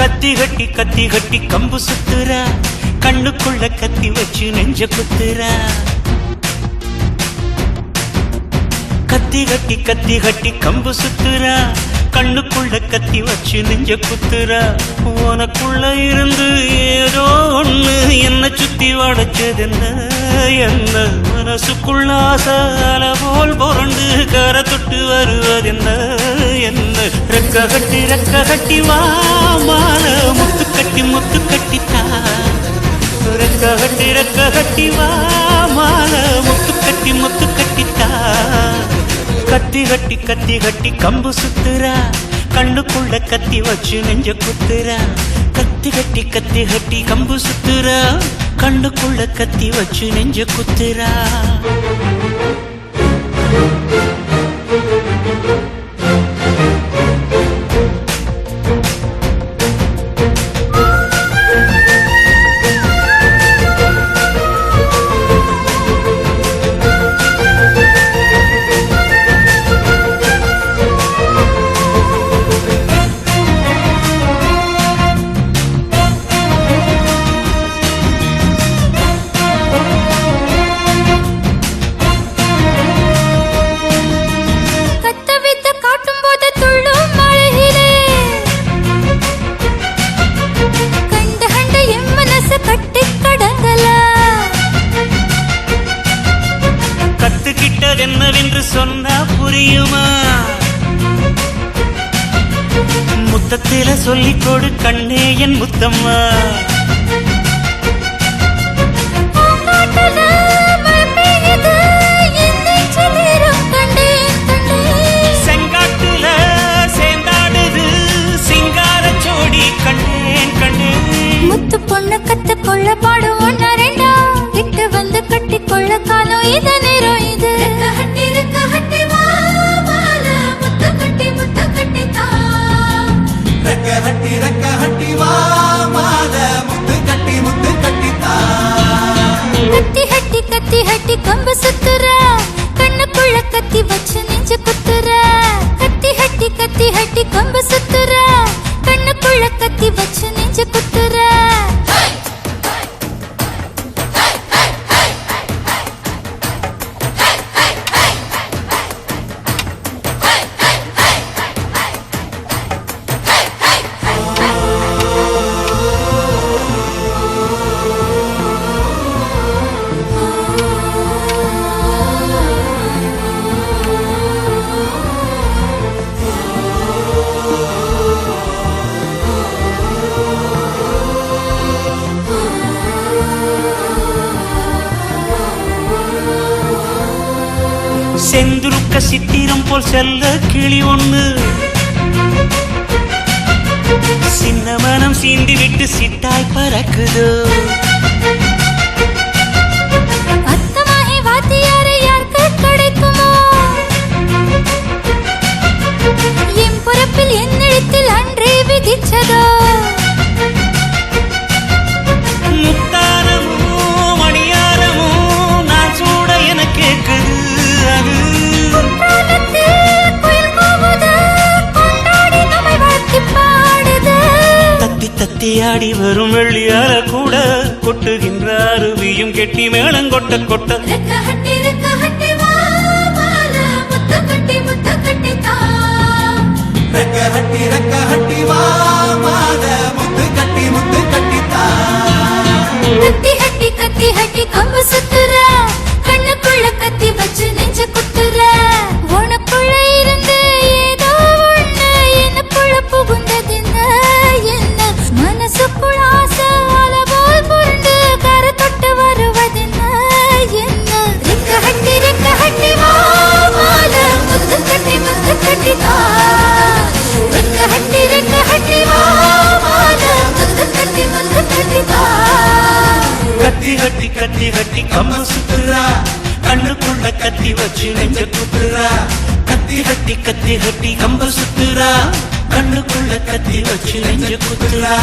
கத்தி கட்டி கம்பு சுத்துறா, கண்ணுக்குள்ள கத்தி வச்சு நெஞ்ச குத்துறா. கத்தி கட்டி கம்பு சுத்துறா, கண்ணுக்குள்ள கத்தி வச்சு நெஞ்ச குத்துறா. உனக்குள்ள இருந்து ஏதோ ஒண்ணு என்ன சுத்தி வளைச்சதென்ன, என்ன மனசுக்குள்ள ஆசால போல் புரண்டு கரை தொட்டு வருவதென்ன, என்ன ரெக்க கட்டி வா மால முத்து கட்டித்தா. ரெக்க கட்டி வா மால முத்து கட்டித்தா. கத்தி கட்டி கம்பு சுத்துறா, கண்ணுக்குள்ள கத்தி வச்சு நெஞ்ச குத்துறா. கத்தி கட்டி கம்பு சுத்துறா, கண்ணுக்குள்ள கத்தி வச்சு நெஞ்ச குத்துறா. என்னவென்று சொன்னா புரியுமா? முத்தத்தில சொல்லிக் கொடு கண்ணே என் முத்தம்மா. செங்காட்டுல சேர்ந்தாடுது சிங்கார சோடி கண்ணேன் கண்ணேன். முத்து பொண்ணு கத்துக்கொள்ள பாடும் ஒன்னா ரெண்டா, கிட்ட வந்து கட்டிக்கொள்ள காலம் இத நேரம் இது. கத்தி கம்பு சுத்துறா, கண்ணுக்குள்ள கத்தி வச்சு நெஞ்சு குத்துறா. கத்தி கம்பு சுத்துறா, கண்ணுக்குள்ள கத்தி வச்சு நெஞ்சு குத்துறா. செந்துருக்க சித்திரம் போல் செல்ல கிளி ஒண்ணு, சின்ன மனம் சீண்டி விட்டு சிட்டாய் பறக்குதோ. அத்தமாகி வாத்தியாரை யாருக்கு கிடைக்குமோ? என் பிறப்பில் என் எழுத்தில் அன்றே விதிச்சதோ. முத்தாரமோ மணியாரமோ நான் சூட என கேக்குது. தத்தி ஆடி வரும் வெள்ளியார கூட கொட்டுகின்ற அருவியும் கெட்டி மேளம் கொட்ட கொட்ட. கத்தி கம்பு சுத்துறா, கண்ணுக்குள்ள கத்தி வச்சு நெஞ்ச குத்துறா. உனக்குள்ள இருந்து ஏதோ ஒண்ணு எனக்குள்ள புகுந்ததென்ன, என்ன மனசுக்குள்ள ஆசை அலை போல் புரண்டு கரை தொட்டு வருவதென்ன, என்ன ரெக்க கட்டி வா மால முத்து கட்டித்தா. ரெக்க கட்டி வா மால முத்து கட்டித்தா. கத்தி கம்பு சுத்துறா, கண்ணுக்குள்ள கத்தி வச்சு நெஞ்ச குத்துறா. கத்தி கம்பு சுத்துறா, கண்ணுக்குள்ள கத்தி வச்சு நெஞ்ச குத்துறா.